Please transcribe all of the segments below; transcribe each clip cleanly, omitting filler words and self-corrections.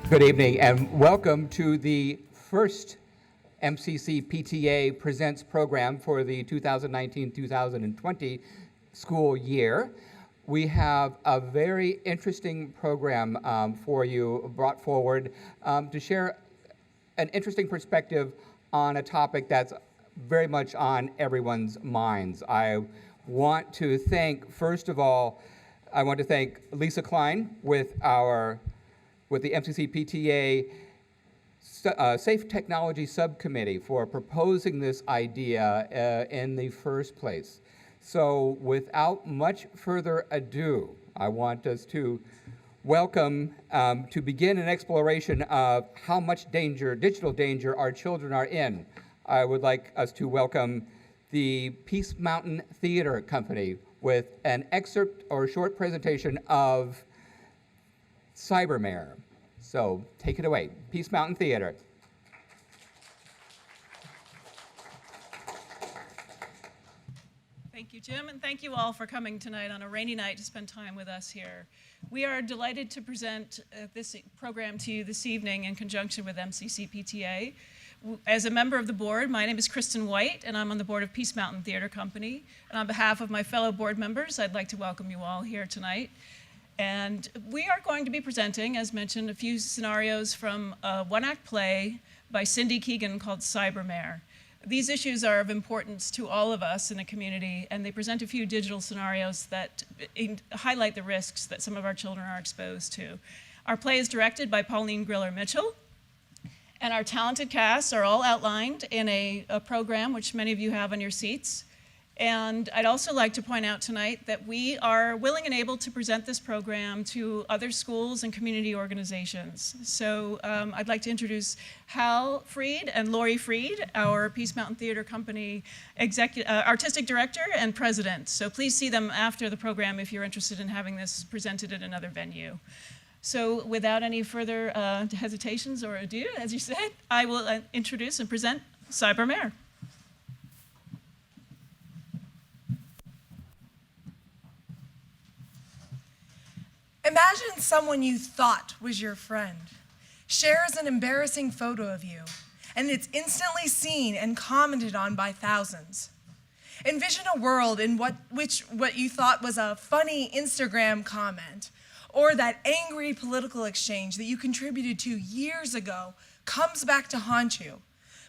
Good evening and welcome to the first MCCPTA Presents program for the 2019-2020 school year. We have a very interesting program for you brought forward to share an interesting perspective on a topic that's very much on everyone's minds. I want to thank, first of all, I want to thank Lisa Klein with the MCCPTA Safe Technology Subcommittee for proposing this idea in the first place. So without much further ado, I want us to welcome, to begin an exploration of how much danger, digital danger, our children are in. I would like us to welcome the Peace Mountain Theater Company with an excerpt or a short presentation of Cybermare. So take it away, Peace Mountain Theater. Thank you, Jim, and thank you all for coming tonight on a rainy night to spend time with us here. We are delighted to present this program to you this evening in conjunction with MCCPTA. As a member of the board, my name is Kristen White, and I'm on the board of Peace Mountain Theater Company. And on behalf of my fellow board members, I'd like to welcome you all here tonight. And we are going to be presenting, as mentioned, a few scenarios from a one-act play by Cindy Keegan called Cybermare. These issues are of importance to all of us in the community, and they present a few digital scenarios that highlight the risks that some of our children are exposed to. Our play is directed by Pauline Griller-Mitchell, and our talented casts are all outlined in a program which many of you have on your seats. And I'd also like to point out tonight that we are willing and able to present this program to other schools and community organizations. So I'd like to introduce Hal Freed and Lori Freed, our Peace Mountain Theater Company artistic director and president. So please see them after the program if you're interested in having this presented at another venue. So without any further hesitations or ado, as you said, I will introduce and present Cybermare. Imagine someone you thought was your friend shares an embarrassing photo of you, and it's instantly seen and commented on by thousands. Envision a world in which what you thought was a funny Instagram comment or that angry political exchange that you contributed to years ago comes back to haunt you,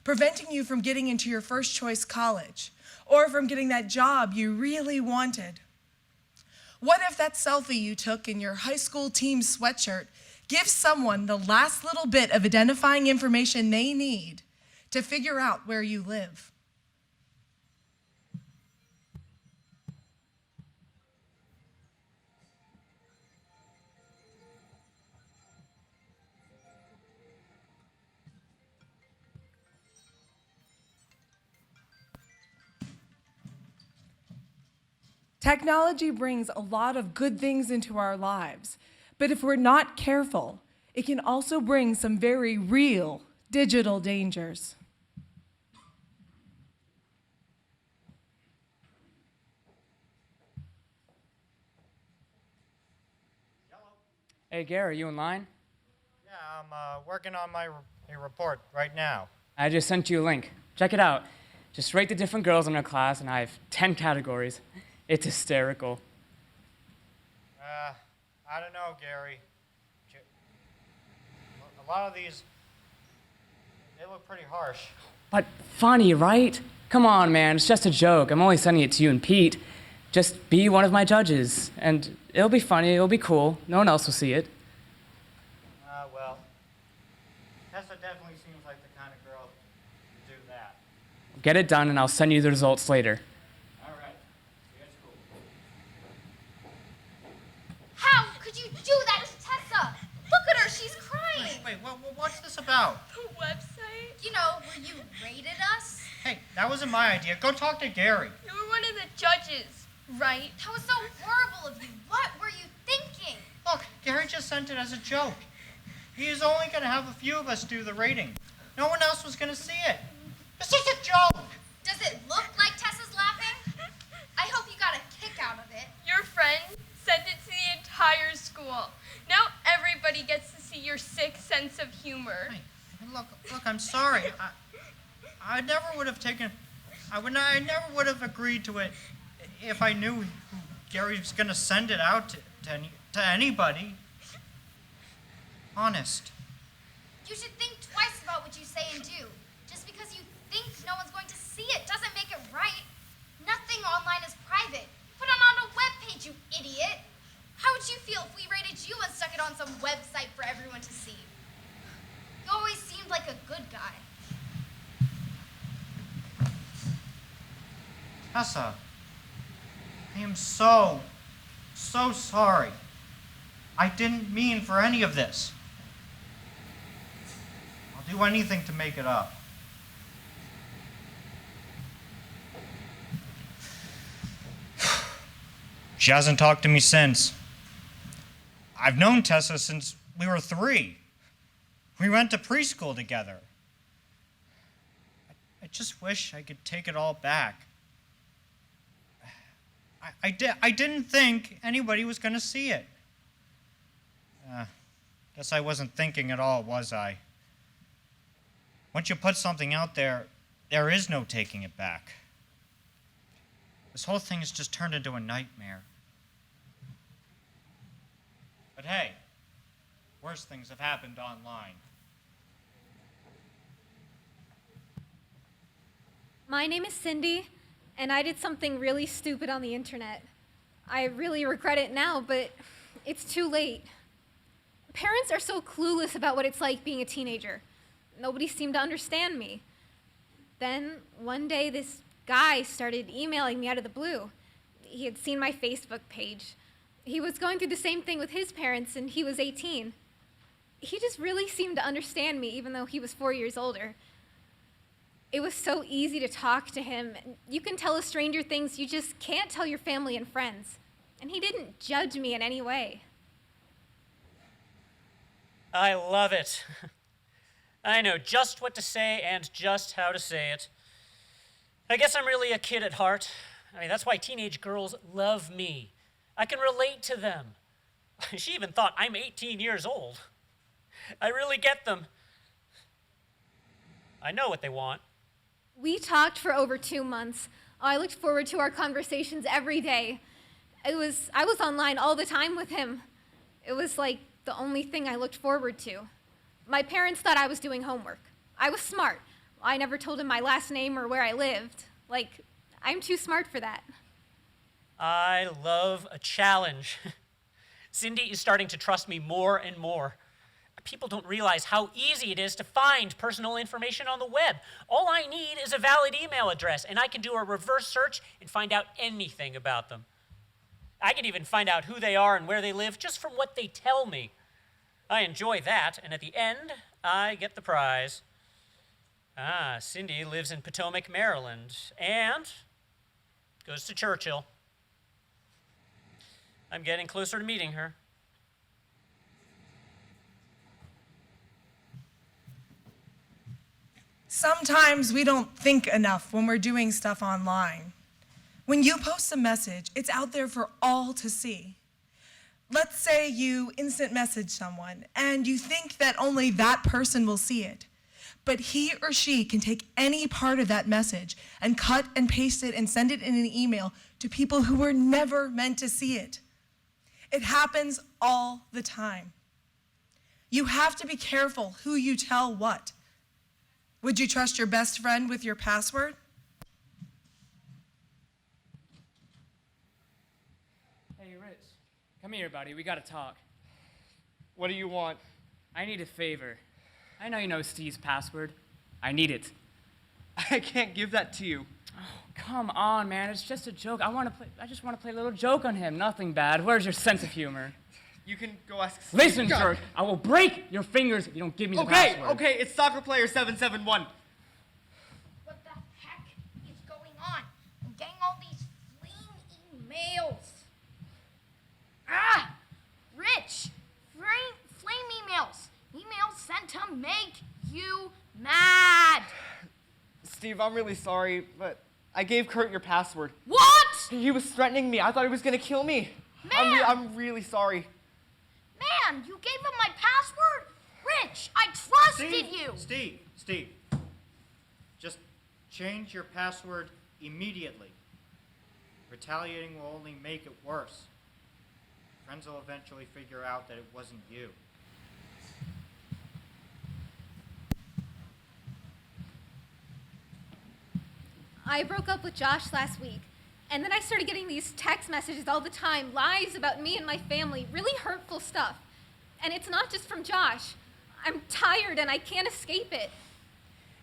preventing you from getting into your first choice college or from getting that job you really wanted. What if that selfie you took in your high school team sweatshirt gives someone the last little bit of identifying information they need to figure out where you live? Technology brings a lot of good things into our lives, but if we're not careful, it can also bring some very real digital dangers. Hey, Gary, are you in line? Yeah, I'm working on my report right now. I just sent you a link. Check it out. Just rate the different girls in our class, and I have 10 categories. It's hysterical. I don't know, Gary. A lot of these, they look pretty harsh. But funny, right? Come on, man, it's just a joke. I'm only sending it to you and Pete. Just be one of my judges, and it'll be funny, it'll be cool. No one else will see it. Well, Tessa definitely seems like the kind of girl to do that. Get it done, and I'll send you the results later. All right. That's cool. How could you do that to Tessa? Look at her, she's crying. Wait, what's this about? The website? You know, where you rated us? Hey, that wasn't my idea. Go talk to Gary. You were one of the judges, right? That was so horrible of you. What were you thinking? Look, Gary just sent it as a joke. He is only going to have a few of us do the rating. No one else was going to see it. It's just a joke. Does it look like Tessa's laughing? I hope you got a kick out of it. Your friend sent it to the entire school. Now everybody gets to see see your sick sense of humor. Hey, look, I'm sorry. I never would have taken, I never would have agreed to it if I knew Gary was going to send it out to anybody. Honest. You should think twice about what you say and do. Just because you think no one's going to see it doesn't make it right. Nothing online is private. Put it on a webpage, you idiot. How would you feel if we rated you and stuck it on some website for everyone to see? You always seemed like a good guy. Tessa, I am so sorry. I didn't mean for any of this. I'll do anything to make it up. She hasn't talked to me since. I've known Tessa since we were 3. We went to preschool together. I just wish I could take it all back. I didn't think anybody was going to see it. Guess I wasn't thinking at all, was I? Once you put something out there, there is no taking it back. This whole thing has just turned into a nightmare. But hey, worse things have happened online. My name is Cindy, and I did something really stupid on the internet. I really regret it now, but it's too late. Parents are so clueless about what it's like being a teenager. Nobody seemed to understand me. Then, one day, this guy started emailing me out of the blue. He had seen my Facebook page. He was going through the same thing with his parents, and he was 18. He just really seemed to understand me, even though he was 4 years older. It was so easy to talk to him. You can tell a stranger things you just can't tell your family and friends. And he didn't judge me in any way. I love it. I know just what to say and just how to say it. I guess I'm really a kid at heart. I mean, that's why teenage girls love me. I can relate to them. She even thought I'm 18 years old. I really get them. I know what they want. We talked for over 2 months. I looked forward to our conversations every day. I was online all the time with him. It was like the only thing I looked forward to. My parents thought I was doing homework. I was smart. I never told him my last name or where I lived. Like, I'm too smart for that. I love a challenge. Cindy is starting to trust me more and more. People don't realize how easy it is to find personal information on the web. All I need is a valid email address, and I can do a reverse search and find out anything about them. I can even find out who they are and where they live just from what they tell me. I enjoy that, and at the end, I get the prize. Cindy lives in Potomac, Maryland, and goes to Churchill. I'm getting closer to meeting her. Sometimes we don't think enough when we're doing stuff online. When you post a message, it's out there for all to see. Let's say you instant message someone and you think that only that person will see it, but he or she can take any part of that message and cut and paste it and send it in an email to people who were never meant to see it. It happens all the time. You have to be careful who you tell what. Would you trust your best friend with your password? Hey, Rich. Come here, buddy. We gotta talk. What do you want? I need a favor. I know you know Steve's password. I need it. I can't give that to you. Oh, come on, man. It's just a joke. I just want to play a little joke on him. Nothing bad. Where's your sense of humor? You can go ask Steve. Listen, jerk. I will break your fingers if you don't give me the password. Okay, it's soccer player 771. What the heck is going on? I'm getting all these flame emails. Rich! Flame emails. Emails sent to make you mad. Steve, I'm really sorry, but I gave Kurt your password. What? He was threatening me. I thought he was gonna kill me. Man! I'm really sorry. Man, you gave him my password? Steve, just change your password immediately. Retaliating will only make it worse. Friends will eventually figure out that it wasn't you. I broke up with Josh last week, and then I started getting these text messages all the time, lies about me and my family, really hurtful stuff. And it's not just from Josh. I'm tired and I can't escape it.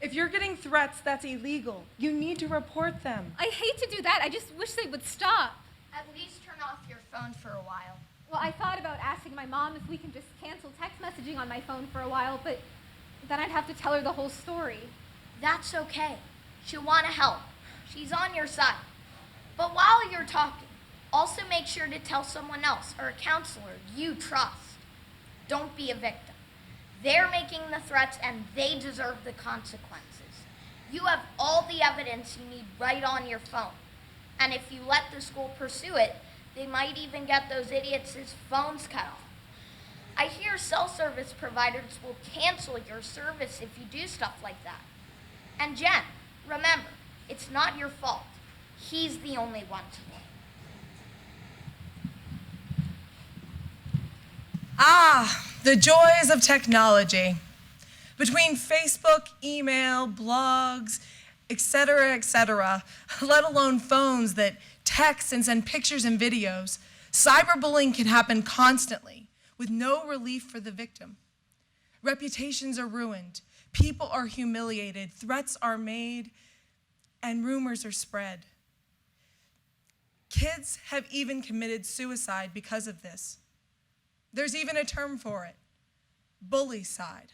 If you're getting threats, that's illegal. You need to report them. I hate to do that. I just wish they would stop. At least turn off your phone for a while. Well, I thought about asking my mom if we can just cancel text messaging on my phone for a while, but then I'd have to tell her the whole story. That's okay. She'll want to help. She's on your side. But while you're talking, also make sure to tell someone else or a counselor you trust. Don't be a victim. They're making the threats and they deserve the consequences. You have all the evidence you need right on your phone. And if you let the school pursue it, they might even get those idiots' phones cut off. I hear cell service providers will cancel your service if you do stuff like that. And Jen, remember, it's not your fault. He's the only one to blame. Ah, the joys of technology. Between Facebook, email, blogs, etc., let alone phones that text and send pictures and videos, cyberbullying can happen constantly with no relief for the victim. Reputations are ruined, people are humiliated, threats are made, and rumors are spread. Kids have even committed suicide because of this. There's even a term for it, bullycide.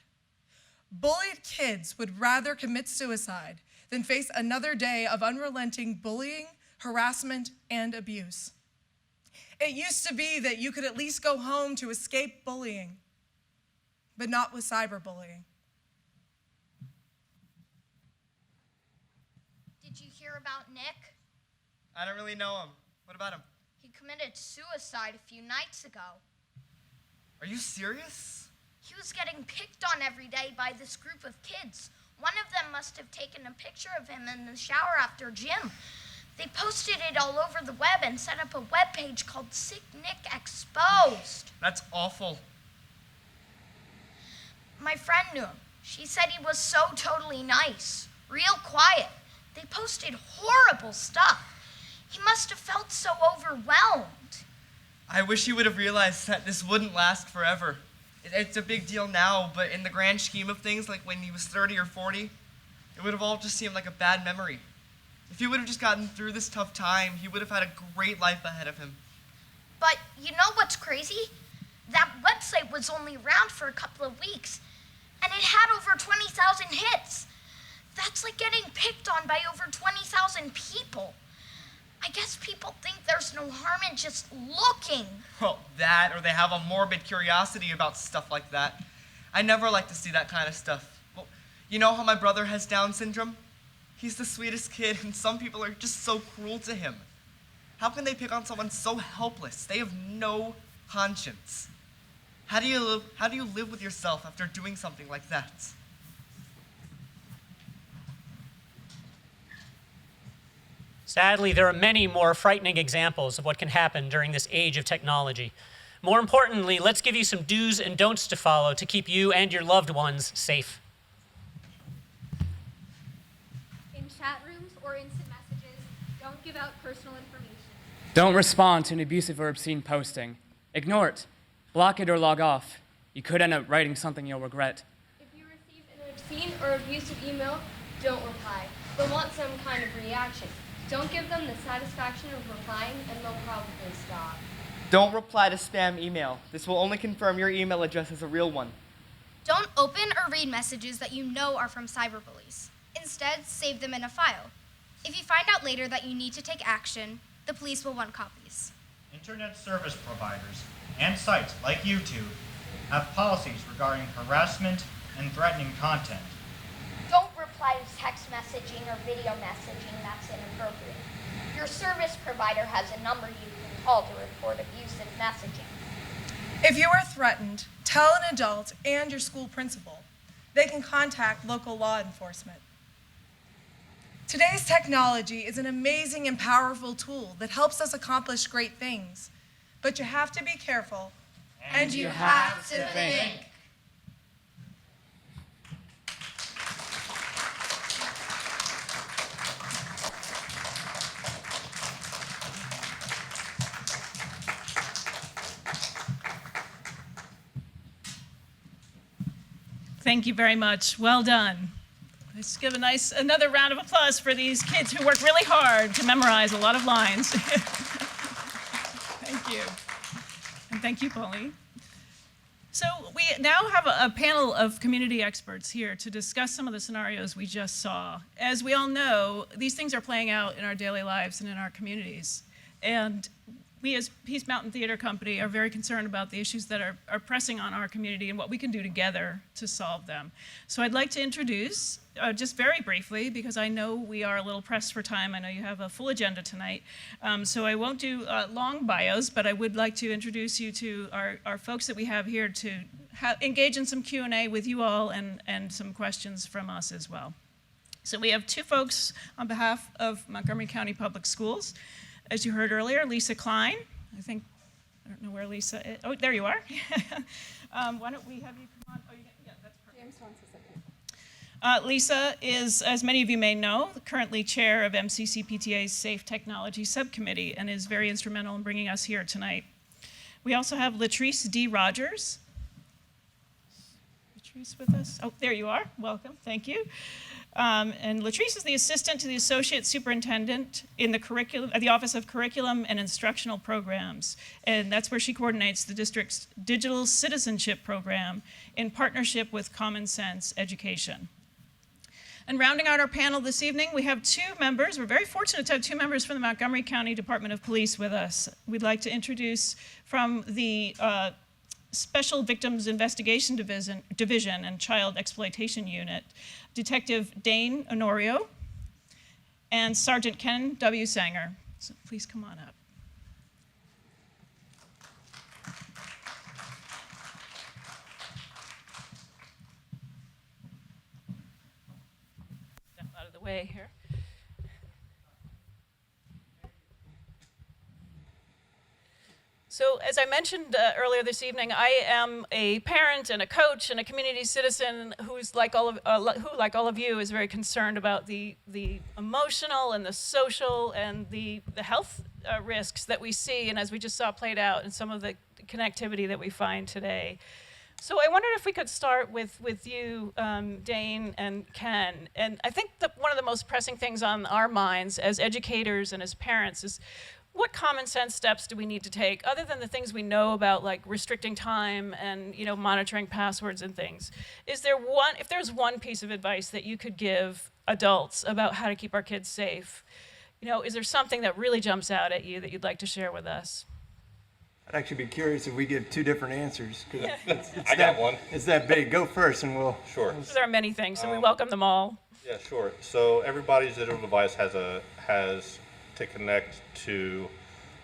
Bullied kids would rather commit suicide than face another day of unrelenting bullying, harassment, and abuse. It used to be that you could at least go home to escape bullying, but not with cyberbullying. Did you hear about Nick? I don't really know him. What about him? He committed suicide a few nights ago. Are you serious? He was getting picked on every day by this group of kids. One of them must have taken a picture of him in the shower after gym. They posted it all over the web and set up a web page called Sick Nick Exposed. That's awful. My friend knew him. She said he was so totally nice, real quiet. They posted horrible stuff. He must have felt so overwhelmed. I wish he would have realized that this wouldn't last forever. It's a big deal now, but in the grand scheme of things, like when he was 30 or 40, it would have all just seemed like a bad memory. If he would have just gotten through this tough time, he would have had a great life ahead of him. But you know what's crazy? That website was only around for a couple of weeks, and it had over 20,000 hits. That's like getting picked on by over 20,000 people. I guess people think there's no harm in just looking. Well, that, or they have a morbid curiosity about stuff like that. I never like to see that kind of stuff. Well, you know how my brother has Down syndrome? He's the sweetest kid, and some people are just so cruel to him. How can they pick on someone so helpless? They have no conscience. How do you live with yourself after doing something like that? Sadly, there are many more frightening examples of what can happen during this age of technology. More importantly, let's give you some do's and don'ts to follow to keep you and your loved ones safe. In chat rooms or instant messages, don't give out personal information. Don't respond to an abusive or obscene posting. Ignore it. Block it or log off. You could end up writing something you'll regret. If you receive an obscene or abusive email, don't reply, but want some kind of reaction. Don't give them the satisfaction of replying, and they'll probably stop. Don't reply to spam email. This will only confirm your email address is a real one. Don't open or read messages that you know are from cyberbullies. Instead, save them in a file. If you find out later that you need to take action, the police will want copies. Internet service providers and sites like YouTube have policies regarding harassment and threatening content. Don't reply to text messaging or video messaging that's inappropriate. Your service provider has a number you can call to report abusive messaging. If you are threatened, tell an adult and your school principal. they can contact local law enforcement. Today's technology is an amazing and powerful tool that helps us accomplish great things. But you have to be careful. And you have to think. Thank you very much. Well done. Let's give another round of applause for these kids who worked really hard to memorize a lot of lines. Thank you. And thank you, Pauline. So we now have a panel of community experts here to discuss some of the scenarios we just saw. As we all know, these things are playing out in our daily lives and in our communities. And we as Peace Mountain Theater Company are very concerned about the issues that are pressing on our community and what we can do together to solve them. So I'd like to introduce, just very briefly, because I know we are a little pressed for time. I know you have a full agenda tonight. So I won't do long bios, but I would like to introduce you to our folks that we have here to engage in some Q&A with you all and some questions from us as well. So we have two folks on behalf of Montgomery County Public Schools. As you heard earlier, Lisa Klein. I don't know where Lisa is. Oh, there you are. Why don't we have you come on? Oh, yeah, that's perfect. James wants to sit here. Lisa is, as many of you may know, currently chair of MCCPTA's Safe Technology Subcommittee and is very instrumental in bringing us here tonight. We also have Latrice D. Rogers. Latrice with us? Oh, there you are. Welcome. Thank you. And Latrice is the assistant to the associate superintendent in the Office of Curriculum and Instructional Programs. And that's where she coordinates the district's digital citizenship program in partnership with Common Sense Education. And rounding out our panel this evening, we have two members. We're very fortunate to have two members from the Montgomery County Department of Police with us. We'd like to introduce from the Special Victims Investigation Division and Child Exploitation Unit, Detective Dane Honorio and Sergeant Ken W. Sanger. So please come on up. Step out of the way here. So as I mentioned earlier this evening, I am a parent and a coach and a community citizen who's like all of you, is very concerned about the emotional and the social and the health risks that we see, and as we just saw played out in some of the connectivity that we find today. So I wondered if we could start with you, Dane and Ken. And I think that one of the most pressing things on our minds as educators and as parents is, what common sense steps do we need to take other than the things we know about, like restricting time and monitoring passwords and things? If there's one piece of advice that you could give adults about how to keep our kids safe, is there something that really jumps out at you that you'd like to share with us? I'd actually be curious if we give two different answers. Yeah. I got one. It's that big. Go first and we'll... Sure. There are many things, so we welcome them all. Yeah, sure. So everybody's digital device has to connect to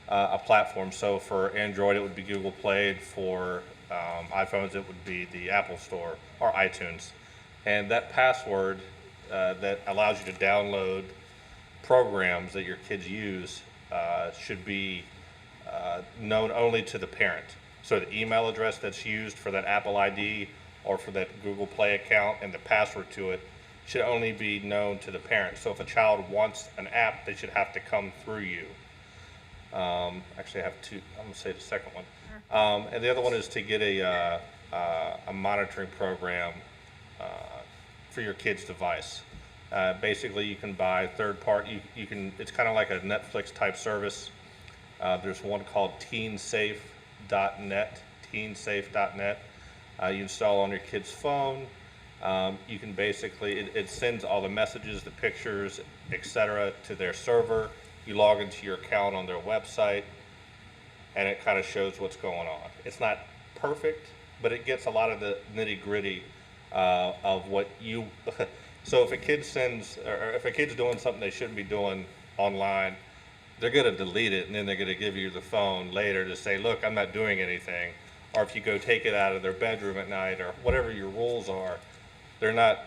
a platform. So for Android, it would be Google Play. For iPhones, it would be the Apple Store or iTunes. And that password that allows you to download programs that your kids use should be known only to the parent. So the email address that's used for that Apple ID or for that Google Play account and the password to it should only be known to the parent. So if a child wants an app, they should have to come through you. Actually, I have two. I'm going to say the second one. And the other one is to get a monitoring program for your kid's device. Basically, you can buy third-party. It's kind of like a Netflix type service. There's one called teensafe.net. Teensafe.net. You install on your kid's phone. You can basically, it sends all the messages, the pictures, etc. to their server. You log into your account on their website, and it kind of shows what's going on. It's not perfect, but it gets a lot of the nitty-gritty of what you. So if a kid if a kid's doing something they shouldn't be doing online, they're going to delete it, and then they're going to give you the phone later to say, look, I'm not doing anything. Or if you go take it out of their bedroom at night or whatever your rules are, they're not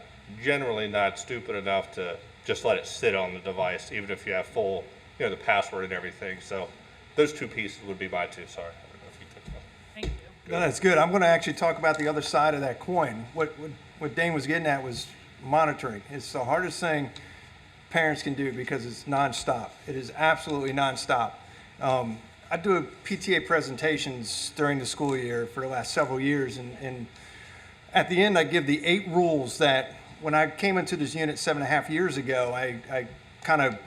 generally not stupid enough to just let it sit on the device, even if you have full, the password and everything. So those two pieces would be my two. Sorry, I don't know if you took that. Thank you. No, that's good. I'm going to actually talk about the other side of that coin. What Dane was getting at was monitoring. It's the hardest thing parents can do because it's nonstop. It is absolutely nonstop. I do PTA presentations during the school year for the last several years, and at the end I give the 8 rules that when I came into this unit 7.5 years ago, I kind of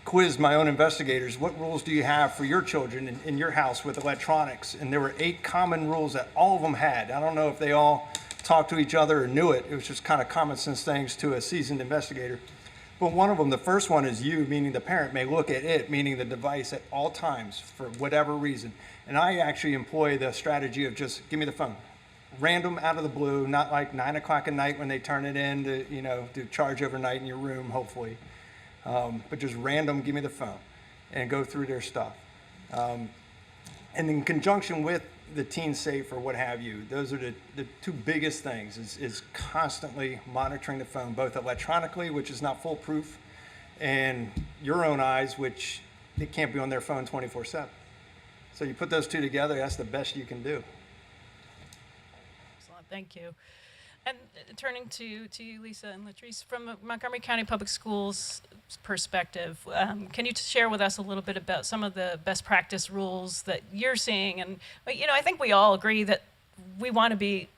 quizzed my own investigators. What rules do you have for your children in your house with electronics? And there were 8 common rules that all of them had. I don't know if they all talked to each other or knew it. It was just kind of common sense things to a seasoned investigator. But one of them, the first one is you, meaning the parent, may look at it, meaning the device, at all times for whatever reason. And I actually employ the strategy of just give me the phone. Random, out of the blue, not like 9 o'clock at night when they turn it in to charge overnight in your room, hopefully. But just random, give me the phone and go through their stuff. And in conjunction with the Teen Safe or what have you, those are the 2 biggest things is constantly monitoring the phone, both electronically, which is not foolproof, and your own eyes, which it can't be on their phone 24/7. So you put those 2 together, that's the best you can do. Excellent, thank you. And turning to you, Lisa and Latrice, from a Montgomery County Public Schools perspective, can you share with us a little bit about some of the best practice rules that you're seeing? And I think we all agree that we want to be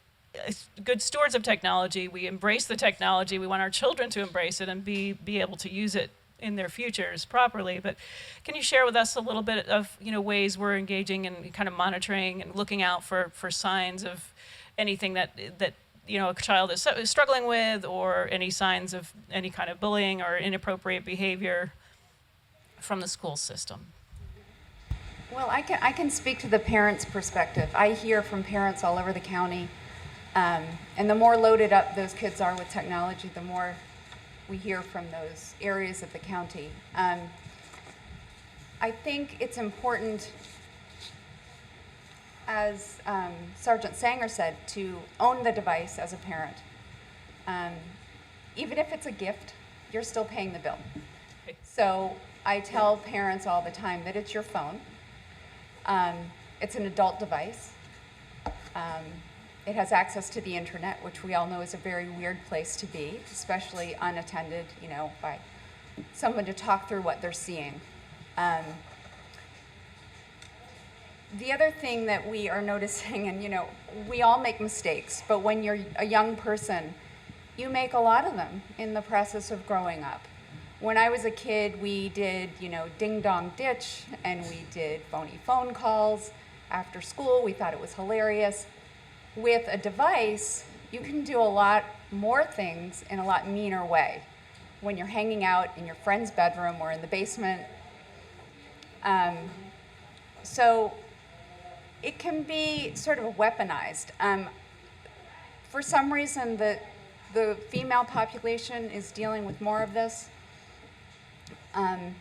good stewards of technology. We embrace the technology. We want our children to embrace it and be able to use it in their futures properly. But can you share with us a little bit of ways we're engaging and kind of monitoring and looking out for signs of anything that a child is struggling with, or any signs of any kind of bullying or inappropriate behavior from the school system? Well, I can speak to the parents' perspective. I hear from parents all over the county, and the more loaded up those kids are with technology, the more we hear from those areas of the county. I think it's important, as Sergeant Sanger said, to own the device as a parent. Even if it's a gift, you're still paying the bill. So I tell parents all the time that it's your phone. It's an adult device. It has access to the internet, which we all know is a very weird place to be, especially unattended, by someone to talk through what they're seeing. The other thing that we are noticing, and we all make mistakes, but when you're a young person, you make a lot of them in the process of growing up. When I was a kid, we did, ding dong ditch, and we did phony phone calls after school. We thought it was hilarious. With a device, you can do a lot more things in a lot meaner way. When you're hanging out in your friend's bedroom or in the basement. So it can be sort of weaponized. For some reason, the female population is dealing with more of this. And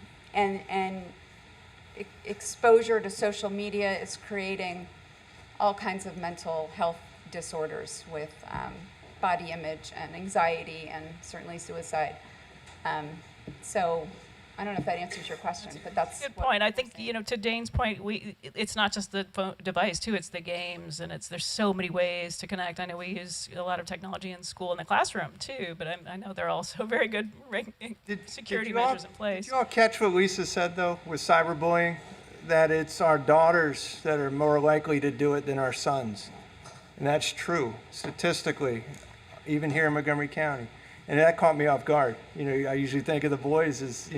exposure to social media is creating all kinds of mental health disorders with body image and anxiety and certainly suicide. So I don't know if that answers your question, but that's good point. I think to Dane's point, it's not just the phone device too; it's the games, and there's so many ways to connect. I know we use a lot of technology in school in the classroom too, but I know there are also very good security measures in place. Did you all catch what Lisa said though with cyberbullying? That it's our daughters that are more likely to do it than our sons, and that's true statistically, even here in Montgomery County. And that caught me off guard. I usually think of the boys as,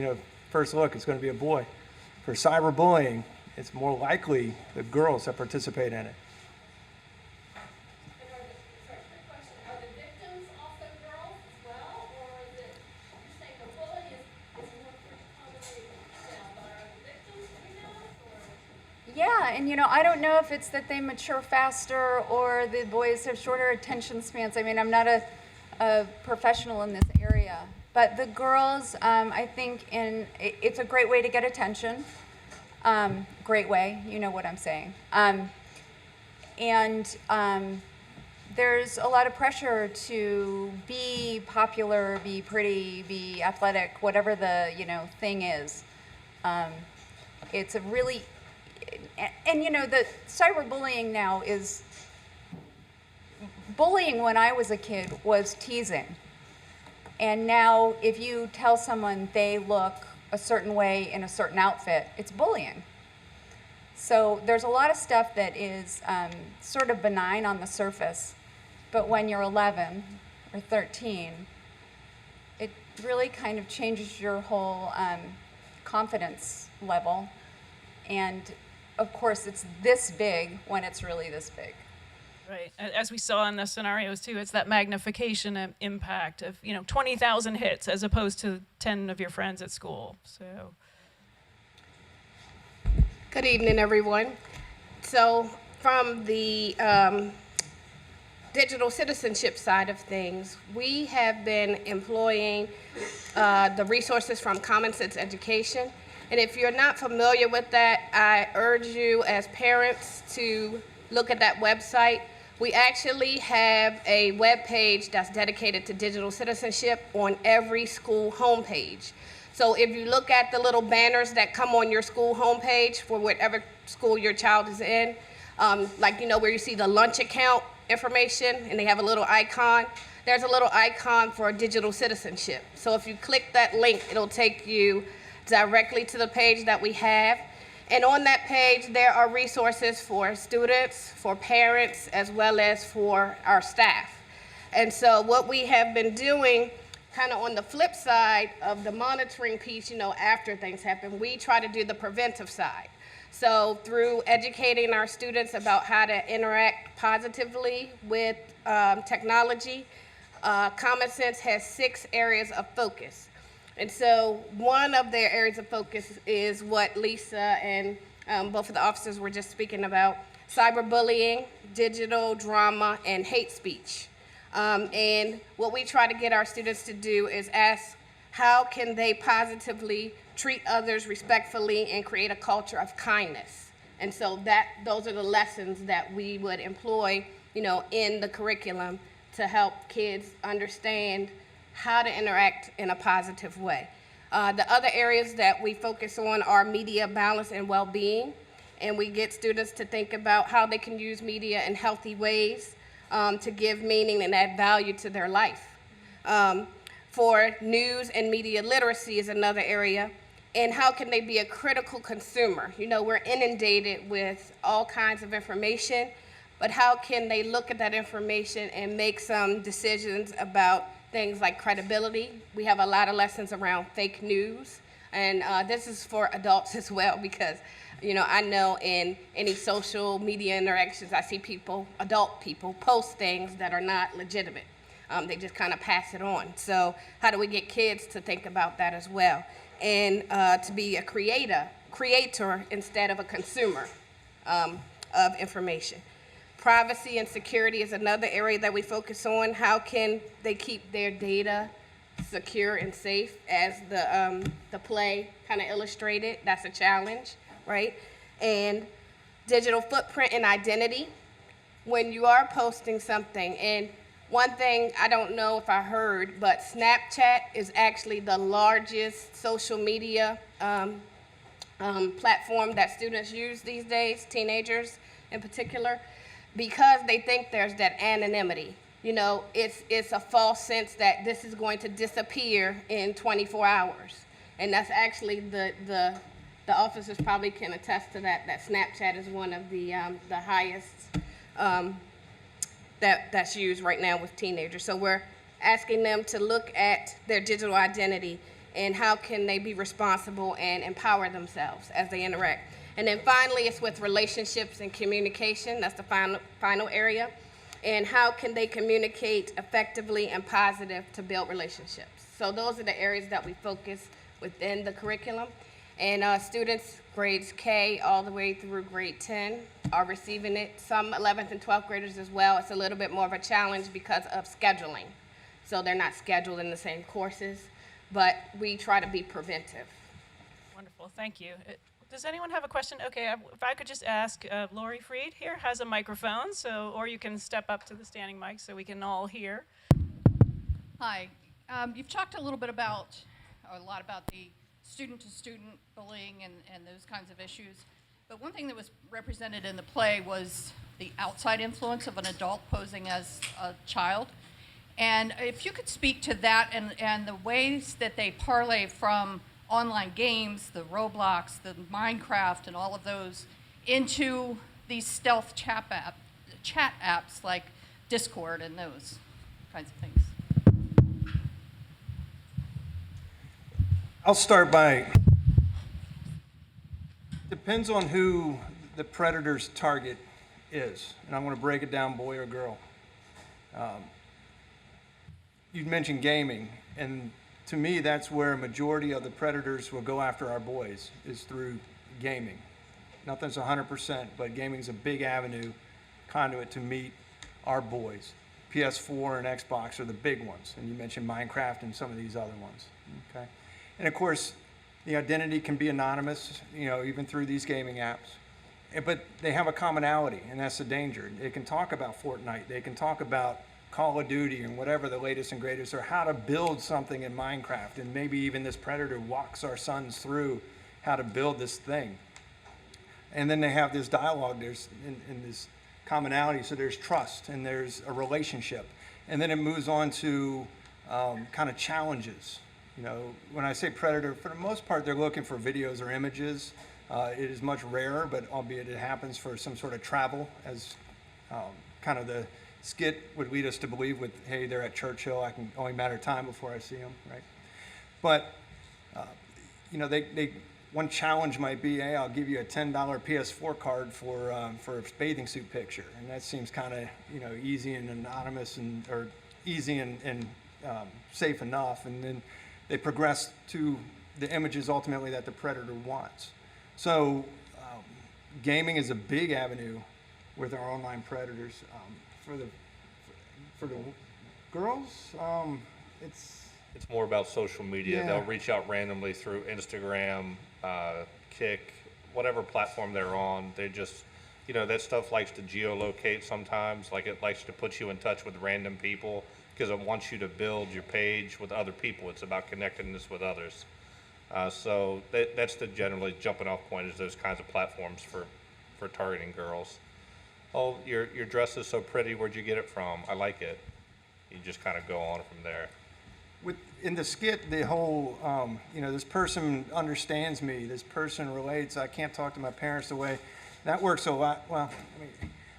first look, it's going to be a boy. For cyberbullying, it's more likely the girls that participate in it. Are the victims also girls as well, or is it, you're saying the bully is more commonly female, but are the victims females, or? Yeah, and I don't know if it's that they mature faster or the boys have shorter attention spans. I mean, I'm not a professional in this area, but the girls, I think it's a great way to get attention. Great way, you know what I'm saying. And there's a lot of pressure to be popular, be pretty, be athletic, whatever the, thing is. It's a really, and the cyberbullying now is, bullying when I was a kid was teasing. And now if you tell someone they look a certain way in a certain outfit, it's bullying. So there's a lot of stuff that is sort of benign on the surface, but when you're 11 or 13, it really kind of changes your whole confidence level. And of course, it's this big when it's really this big. Right. As we saw in the scenarios too, it's that magnification impact of 20,000 hits as opposed to 10 of your friends at school. So. Good evening, everyone. So, from the digital citizenship side of things, we have been employing the resources from Common Sense Education. And if you're not familiar with that, I urge you as parents to look at that website. We actually have a web page that's dedicated to digital citizenship on every school homepage. So if you look at the little banners that come on your school homepage for whatever school your child is in, where you see the lunch account information and they have a little icon, there's a little icon for digital citizenship. So if you click that link, it'll take you directly to the page that we have. And on that page, there are resources for students, for parents, as well as for our staff. And so what we have been doing, kind of on the flip side of the monitoring piece, after things happen, we try to do the preventive side. So through educating our students about how to interact positively with technology, Common Sense has 6 areas of focus. And so one of their areas of focus is what Lisa and both of the officers were just speaking about: cyberbullying, digital drama, and hate speech. And what we try to get our students to do is ask, how can they positively treat others respectfully and create a culture of kindness? And so those are the lessons that we would employ, in the curriculum to help kids understand how to interact in a positive way. The other areas that we focus on are media balance and well-being, and we get students to think about how they can use media in healthy ways to give meaning and add value to their life. For news and media literacy is another area, and how can they be a critical consumer? We're inundated with all kinds of information, but how can they look at that information and make some decisions about things like credibility? We have a lot of lessons around fake news, and this is for adults as well, because I know in any social media interactions, I see adult people, post things that are not legitimate. They just kind of pass it on. So how do we get kids to think about that as well? And to be a creator instead of a consumer of information. Privacy and security is another area that we focus on. How can they keep their data secure and safe? As the play kind of illustrated, that's a challenge, right? And digital footprint and identity. When you are posting something, and one thing I don't know if I heard, but Snapchat is actually the largest social media platform that students use these days, teenagers in particular, because they think there's that anonymity. It's a false sense that this is going to disappear in 24 hours. And that's actually the officers probably can attest to that Snapchat is one of the highest that's used right now with teenagers. So we're asking them to look at their digital identity and how can they be responsible and empower themselves as they interact. And then finally, it's with relationships and communication. That's the final area. And how can they communicate effectively and positive to build relationships? So those are the areas that we focus within the curriculum. And students grades K all the way through grade 10 are receiving it. Some 11th and 12th graders as well. It's a little bit more of a challenge because of scheduling. So they're not scheduled in the same courses, but we try to be preventive. Wonderful, thank you. Does anyone have a question? Okay, if I could just ask, Lori Freed here has a microphone, so, or you can step up to the standing mic so we can all hear. Hi. You've talked a lot about the student-to-student bullying and those kinds of issues. But one thing that was represented in the play was the outside influence of an adult posing as a child. And if you could speak to that and the ways that they parlay from online games, the Roblox, the Minecraft, and all of those, into these stealth chat apps like Discord and those kinds of things. I'll start by, depends on who the predator's target is, and I'm going to break it down, boy or girl. You mentioned gaming, and to me, that's where a majority of the predators will go after our boys, is through gaming. Nothing's 100%, but gaming's a big avenue, conduit to meet our boys. PS4 and Xbox are the big ones, and you mentioned Minecraft and some of these other ones, okay? And of course, the identity can be anonymous, even through these gaming apps. But they have a commonality, and that's the danger. They can talk about Fortnite, they can talk about Call of Duty and whatever the latest and greatest, or how to build something in Minecraft, and maybe even this predator walks our sons through how to build this thing. And then they have this dialogue, there's in this commonality, so there's trust and there's a relationship. And then it moves on to kind of challenges. When I say predator, for the most part, they're looking for videos or images. It is much rarer, but albeit it happens for some sort of travel, as kind of the skit would lead us to believe with, hey, they're at Churchill, I can only matter of time before I see them, right? But, one challenge might be, hey, I'll give you a $10 PS4 card for a bathing suit picture. And that seems kind of, easy and anonymous or easy and safe enough. And then they progress to the images ultimately that the predator wants. So gaming is a big avenue with our online predators. For the girls, it's more about social media. Yeah. They'll reach out randomly through Instagram, Kick, whatever platform they're on. They just, that stuff likes to geolocate sometimes. Like, it likes to put you in touch with random people because it wants you to build your page with other people. It's about connectedness with others. So that's the generally jumping off point, is those kinds of platforms for targeting girls. Oh, your dress is so pretty, where'd you get it from? I like it. You just kind of go on from there. In the skit, the whole, this person understands me, this person relates, I can't talk to my parents the way, that works a lot. Well,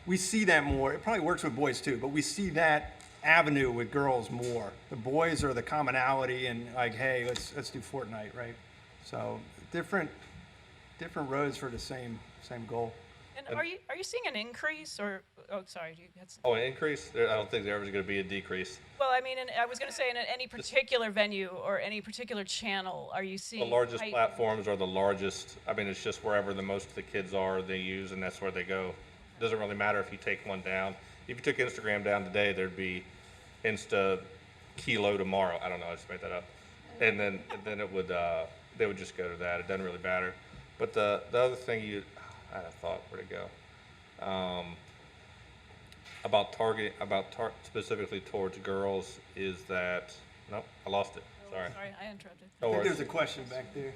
we see that more. It probably works with boys too, but we see that avenue with girls more. The boys are the commonality and like, hey, let's do Fortnite, right? So different roads for the same goal. And are you seeing an increase or, oh, sorry, you had some. Oh, an increase? I don't think there ever is going to be a decrease. Well, I mean, I was going to say in any particular venue or any particular channel, are you seeing? The largest platforms are the largest. I mean, it's just wherever the most of the kids are, they use, and that's where they go. It doesn't really matter if you take one down. If you took Instagram down today, there'd be Insta Kilo tomorrow. I don't know, I just made that up. And then it would, they would just go to that. It doesn't really matter. But the other thing I had a thought, where'd it go? About specifically towards girls is that, nope, I lost it, sorry. Sorry, I interrupted. I think there's a question back there.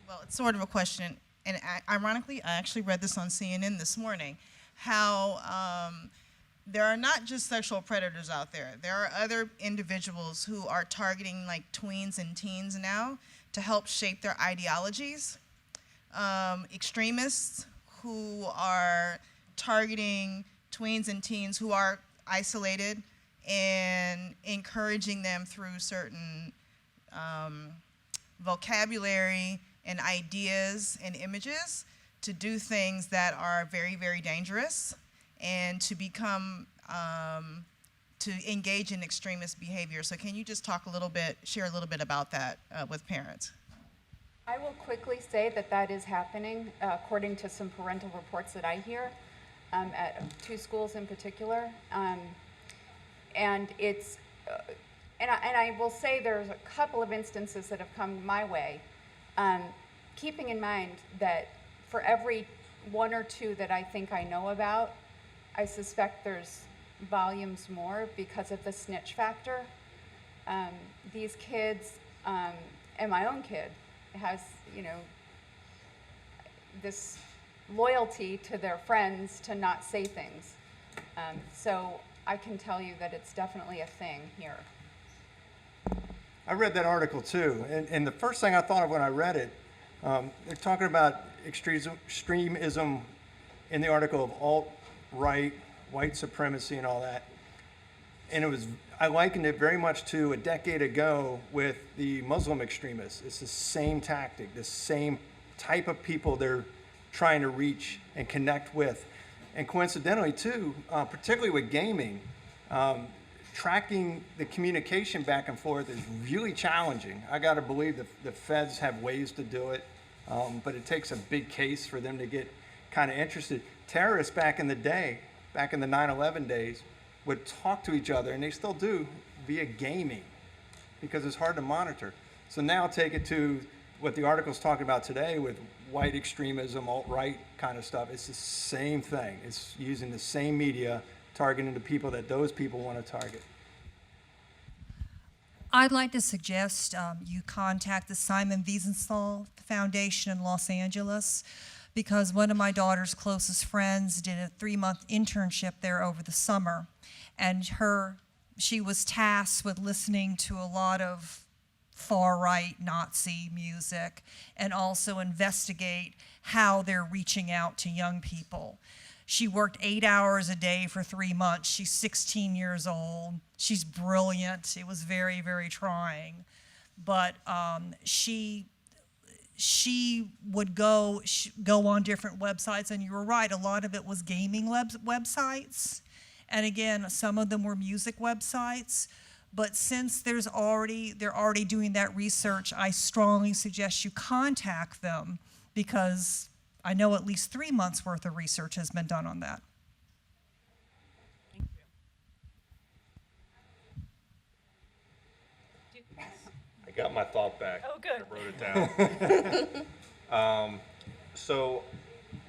Well, it's sort of a question, and ironically, I actually read this on CNN this morning, how there are not just sexual predators out there. There are other individuals who are targeting like tweens and teens now to help shape their ideologies. Extremists who are targeting tweens and teens who are isolated and encouraging them through certain vocabulary and ideas and images to do things that are very, very dangerous and to become, to engage in extremist behavior. So can you just talk a little bit, share a little bit about that with parents? I will quickly say that is happening, according to some parental reports that I hear, at 2 schools in particular. and it's, and I will say there's a couple of instances that have come my way, keeping in mind that for every one or two that I think I know about, I suspect there's volumes more because of the snitch factor. These kids, and my own kid has, you know, this loyalty to their friends to not say things. So I can tell you that it's definitely a thing here. I read that article too, and the first thing I thought of when I read it, they're talking about extremism in the article of alt-right, white supremacy and all that. And I likened it very much to a decade ago with the Muslim extremists. It's the same tactic, the same type of people they're trying to reach and connect with. And coincidentally too, particularly with gaming, tracking the communication back and forth is really challenging. I gotta believe the feds have ways to do it, but it takes a big case for them to get kind of interested. Terrorists back in the day, back in the 9/11 days, would talk to each other, and they still do, via gaming, because it's hard to monitor. So now take it to what the article's talking about today with white extremism, alt-right kind of stuff. It's the same thing. It's using the same media, targeting the people that those people want to target. I'd like to suggest you contact the Simon Wiesenthal Foundation in Los Angeles, because one of my daughter's closest friends did a 3-month internship there over the summer, and she was tasked with listening to a lot of far-right Nazi music and also investigate how they're reaching out to young people. She worked 8 hours a day for 3 months. She's 16 years old. She's brilliant. It was very, very trying. But she would go on different websites, and you were right, a lot of it was gaming websites. And again, some of them were music websites. But since they're already doing that research, I strongly suggest you contact them, because I know at least 3 months worth of research has been done on that. Thank you. I got my thought back. Oh, good. I wrote it down. So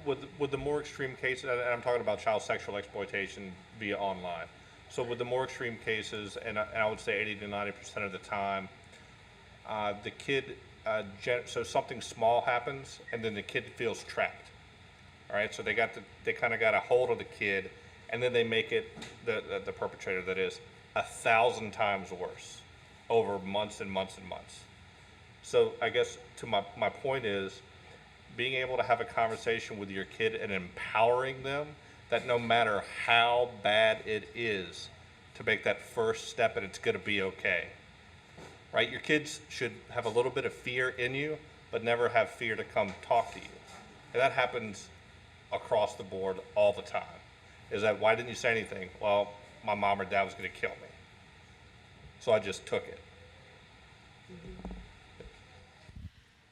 with the more extreme cases, and I'm talking about child sexual exploitation via online. So with the more extreme cases, and I would say 80 to 90% of the time, the kid, so something small happens, and then the kid feels trapped. All right, so they kind of got a hold of the kid, and then they make it the perpetrator that is 1,000 times worse over months and months and months. So I guess to my point is being able to have a conversation with your kid and empowering them that no matter how bad it is, to make that first step and it's gonna be okay, right? Your kids should have a little bit of fear in you, but never have fear to come talk to you. And that happens across the board all the time. Is that, why didn't you say anything? Well, my mom or dad was gonna kill me. So I just took it.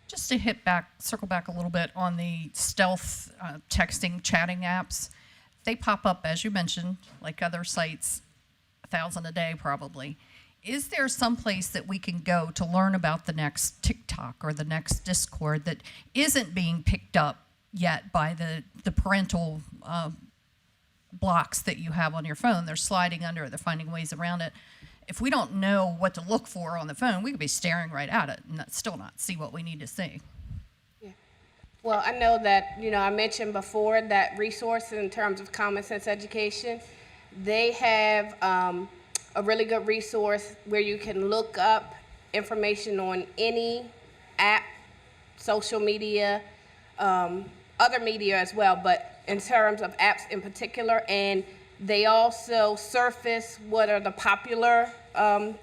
Just to circle back a little bit on the stealth texting, chatting apps. They pop up, as you mentioned, like other sites, 1,000 a day probably. Is there some place that we can go to learn about the next TikTok or the next Discord that isn't being picked up yet by the parental blocks that you have on your phone? They're sliding under it, they're finding ways around it. If we don't know what to look for on the phone, we could be staring right at it and still not see what we need to see. Well, I know that, I mentioned before that resource in terms of common sense education. They have a really good resource where you can look up information on any app, social media, other media as well, but in terms of apps in particular. And they also surface what are the popular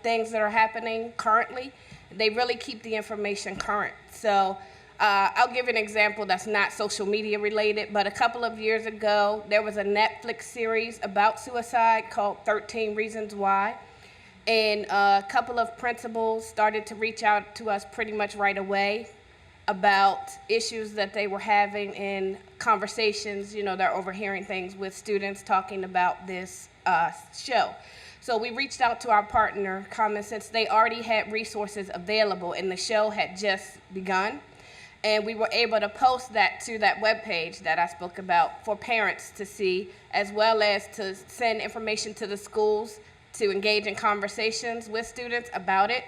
things that are happening currently. They really keep the information current. So I'll give an example that's not social media related, but a couple of years ago, there was a Netflix series about suicide called 13 Reasons Why. And a couple of principals started to reach out to us pretty much right away about issues that they were having in conversations, they're overhearing things with students talking about this show. So we reached out to our partner, Common Sense. They already had resources available, and the show had just begun. And we were able to post that to that webpage that I spoke about for parents to see, as well as to send information to the schools to engage in conversations with students about it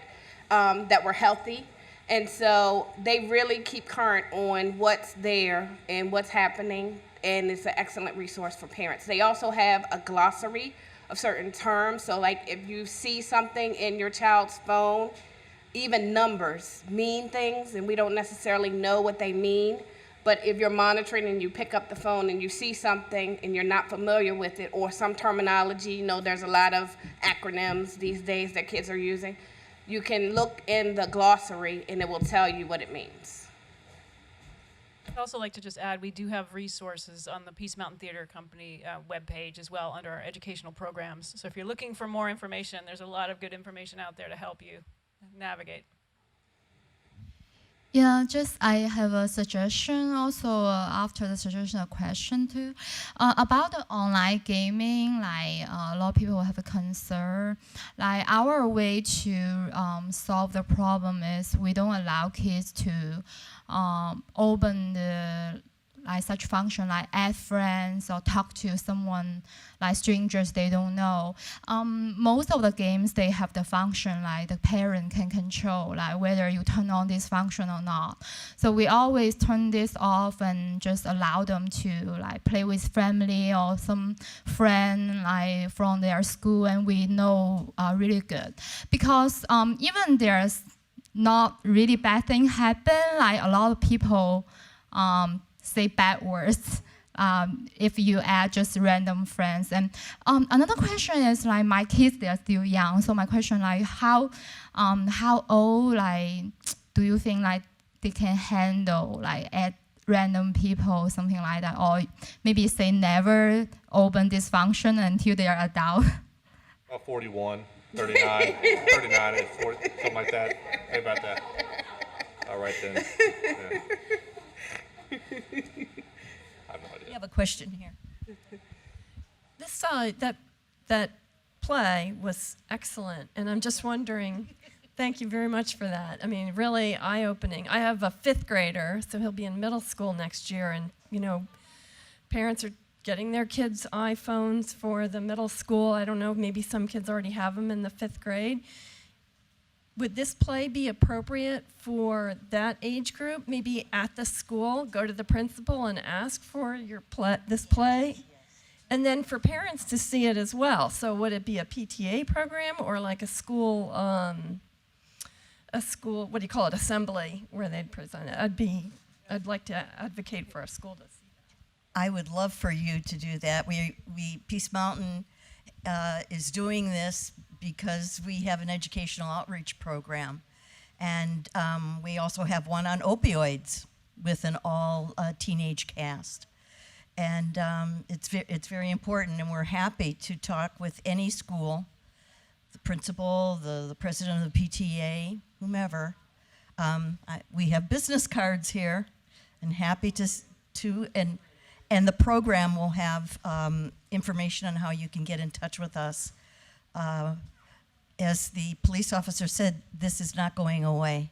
that were healthy. And so they really keep current on what's there and what's happening, and it's an excellent resource for parents. They also have a glossary of certain terms. So like if you see something in your child's phone, even numbers mean things, and we don't necessarily know what they mean. But if you're monitoring and you pick up the phone and you see something and you're not familiar with it, or some terminology, you know, there's a lot of acronyms these days that kids are using, you can look in the glossary and it will tell you what it means. I'd also like to just add, we do have resources on the Peace Mountain Theater Company webpage as well under our educational programs. So if you're looking for more information, there's a lot of good information out there to help you navigate. Yeah, just I have a suggestion also after the suggestion, a question too. About the online gaming, like a lot of people have a concern. Like our way to solve the problem is we don't allow kids to open the like such function like add friends or talk to someone like strangers they don't know. Most of the games they have the function like the parent can control like whether you turn on this function or not. So we always turn this off and just allow them to like play with family or some friend like from their school, and we know really good because even there's not really bad thing happen, like a lot of people say bad words if you add just random friends. And another question is like my kids, they're still young. So my question like how old like do you think like they can handle like add random people, something like that, or maybe say never open this function until they are adult? 41, 39, 39, and 40, something like that. How about that? All right then. Yeah. I have no idea. We have a question here. This that play was excellent, and I'm just wondering. Thank you very much for that. I mean, really eye-opening. I have a 5th grader, so he'll be in middle school next year, and you know, parents are getting their kids iPhones for the middle school. I don't know, maybe some kids already have them in the 5th grade. Would this play be appropriate for that age group? Maybe at the school, go to the principal and ask for this play? And then for parents to see it as well. So would it be a PTA program or like a school, what do you call it, assembly where they'd present it? I'd like to advocate for a school to see that. I would love for you to do that. Peace Mountain is doing this because we have an educational outreach program. And we also have one on opioids with an all teenage cast. And it's very important, and we're happy to talk with any school, the principal, the president of the PTA, whomever. We have business cards here, and happy and the program will have information on how you can get in touch with us. As the police officer said, this is not going away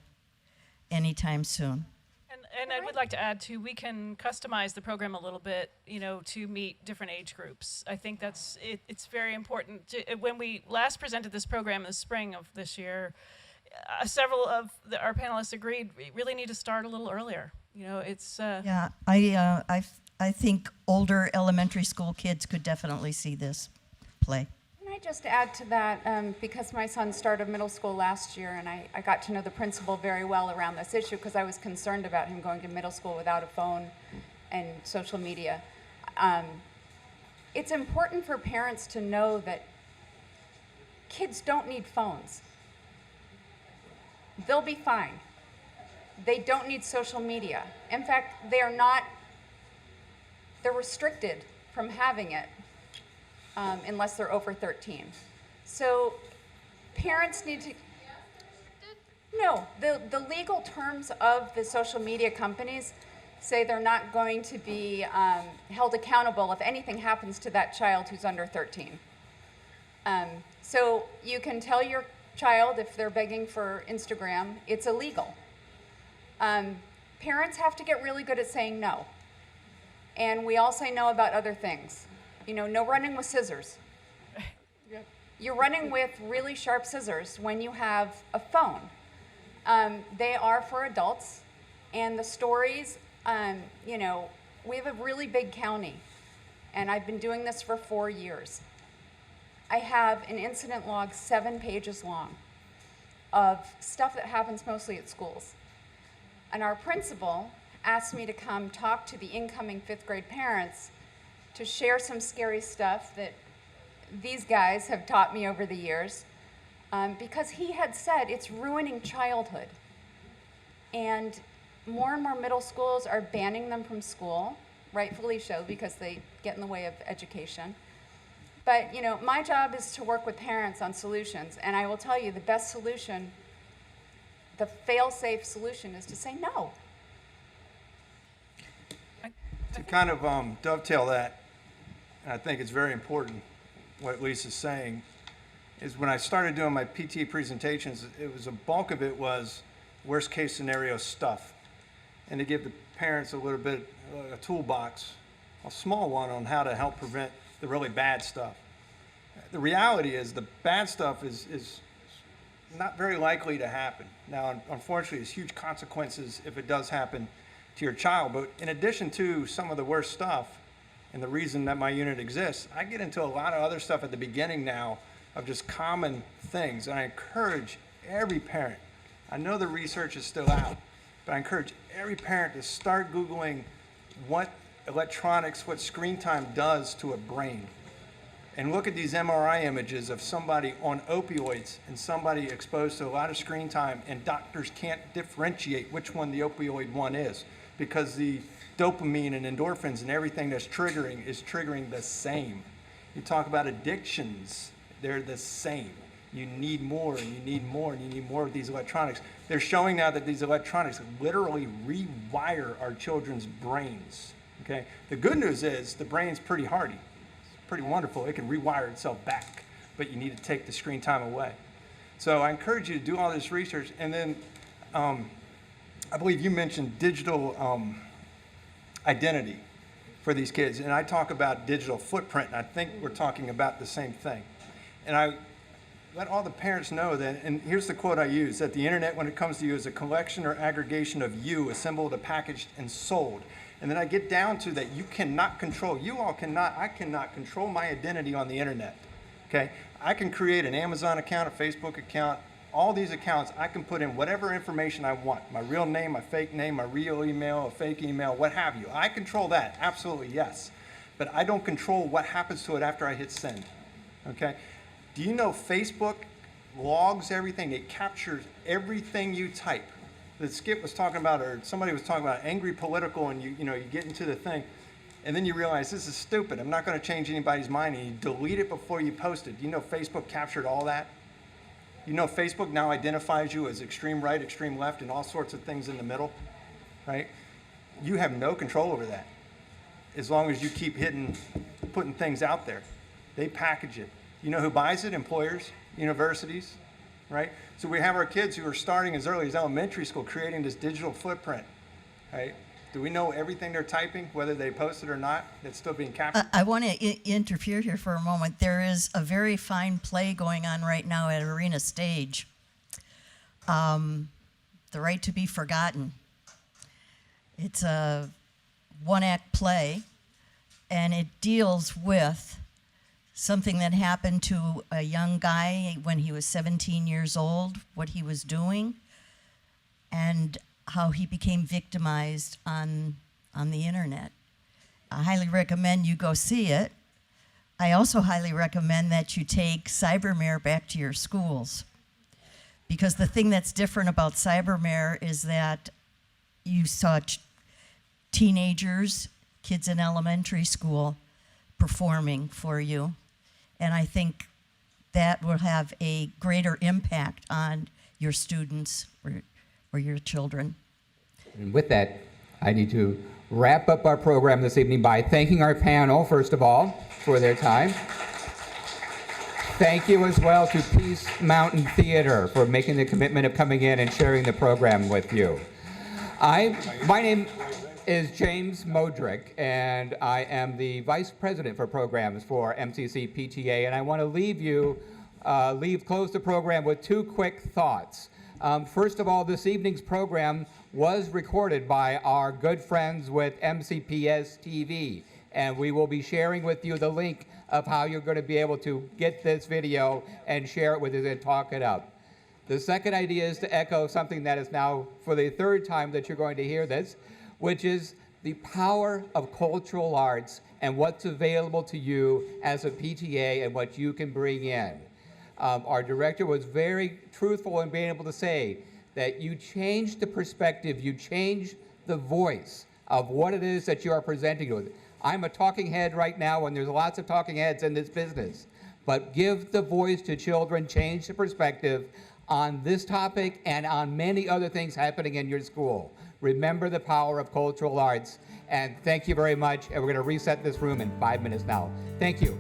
anytime soon. And I would like to add too, we can customize the program a little bit, you know, to meet different age groups. I think it's very important. When we last presented this program in the spring of this year, several of our panelists agreed we really need to start a little earlier. You know, it's Yeah, I think older elementary school kids could definitely see this play. Can I just add to that, because my son started middle school last year, and I got to know the principal very well around this issue because I was concerned about him going to middle school without a phone and social media. It's important for parents to know that kids don't need phones. They'll be fine. They don't need social media. In fact, they're restricted from having it. Unless they're over 13. So parents need to, no, the legal terms of the social media companies say they're not going to be held accountable if anything happens to that child who's under 13. So you can tell your child if they're begging for Instagram, it's illegal. Parents have to get really good at saying no. And we all say no about other things. You know, no running with scissors. You're running with really sharp scissors when you have a phone. They are for adults, and the stories, you know, we have a really big county, and I've been doing this for 4 years. I have an incident log 7 pages long of stuff that happens mostly at schools. And our principal asked me to come talk to the incoming 5th grade parents to share some scary stuff that these guys have taught me over the years, because he had said it's ruining childhood. And more middle schools are banning them from school, rightfully so, because they get in the way of education. But, you know, my job is to work with parents on solutions, and I will tell you the best solution, the fail-safe solution, is to say no. To kind of dovetail that, and I think it's very important what Lisa's saying, is when I started doing my PTA presentations, it was a bulk of it was worst case scenario stuff. And to give the parents a little bit, a toolbox, a small one on how to help prevent the really bad stuff. The reality is the bad stuff is not very likely to happen. Now, unfortunately, there's huge consequences if it does happen to your child. But in addition to some of the worst stuff, and the reason that my unit exists, I get into a lot of other stuff at the beginning now of just common things. And I encourage every parent, I know the research is still out, but I encourage every parent to start Googling what electronics, what screen time does to a brain. And look at these MRI images of somebody on opioids and somebody exposed to a lot of screen time, and doctors can't differentiate which one the opioid one is, because the dopamine and endorphins and everything that's triggering is triggering the same. You talk about addictions, they're the same. You need more and you need more and you need more of these electronics. They're showing now that these electronics literally rewire our children's brains. Okay? The good news is the brain's pretty hardy. It's pretty wonderful. It can rewire itself back, but you need to take the screen time away. So I encourage you to do all this research. And then I believe you mentioned digital identity for these kids. And I talk about digital footprint, and I think we're talking about the same thing. And I let all the parents know that, and here's the quote I use, that the internet, when it comes to you, is a collection or aggregation of you, assembled, packaged, and sold. And then I get down to that you cannot control, you all cannot, I cannot control my identity on the internet, okay? I can create an Amazon account, a Facebook account, all these accounts, I can put in whatever information I want, my real name, my fake name, my real email, a fake email, what have you. I control that, absolutely, yes. But I don't control what happens to it after I hit send, okay? Do you know Facebook logs everything? It captures everything you type. That Skip was talking about, or somebody was talking about angry political, and you get into the thing, and then you realize this is stupid. I'm not going to change anybody's mind, and you delete it before you post it. Do you know Facebook captured all that? You know Facebook now identifies you as extreme right, extreme left, and all sorts of things in the middle, right? You have no control over that as long as you keep putting things out there. They package it. You know who buys it? Employers, universities, right? So we have our kids who are starting as early as elementary school creating this digital footprint, right? Do we know everything they're typing, whether they post it or not, that's still being captured? I want to interfere here for a moment. There is a very fine play going on right now at Arena Stage, The Right to Be Forgotten. It's a one-act play, and it deals with something that happened to a young guy when he was 17 years old, what he was doing, and how he became victimized on the internet. I highly recommend you go see it. I also highly recommend that you take Cybermare back to your schools, because the thing that's different about Cybermare is that you saw teenagers, kids in elementary school performing for you. And I think that will have a greater impact on your students or your children. And with that, I need to wrap up our program this evening by thanking our panel, first of all, for their time. Thank you as well to Peace Mountain Theater for making the commitment of coming in and sharing the program with you. My name is James Modrick, and I am the Vice President for Programs for MCCPTA, and I want to close the program with two quick thoughts. First of all, this evening's program was recorded by our good friends with MCPS TV, and we will be sharing with you the link of how you're going to be able to get this video and share it with us and talk it up. The second idea is to echo something that is now for the third time that you're going to hear this, which is the power of cultural arts and what's available to you as a PTA and what you can bring in. Our director was very truthful in being able to say that you change the perspective, you change the voice of what it is that you are presenting with. I'm a talking head right now, and there's lots of talking heads in this business. But give the voice to children, change the perspective on this topic and on many other things happening in your school. Remember the power of cultural arts. And thank you very much. And we're going to reset this room in 5 minutes now. Thank you.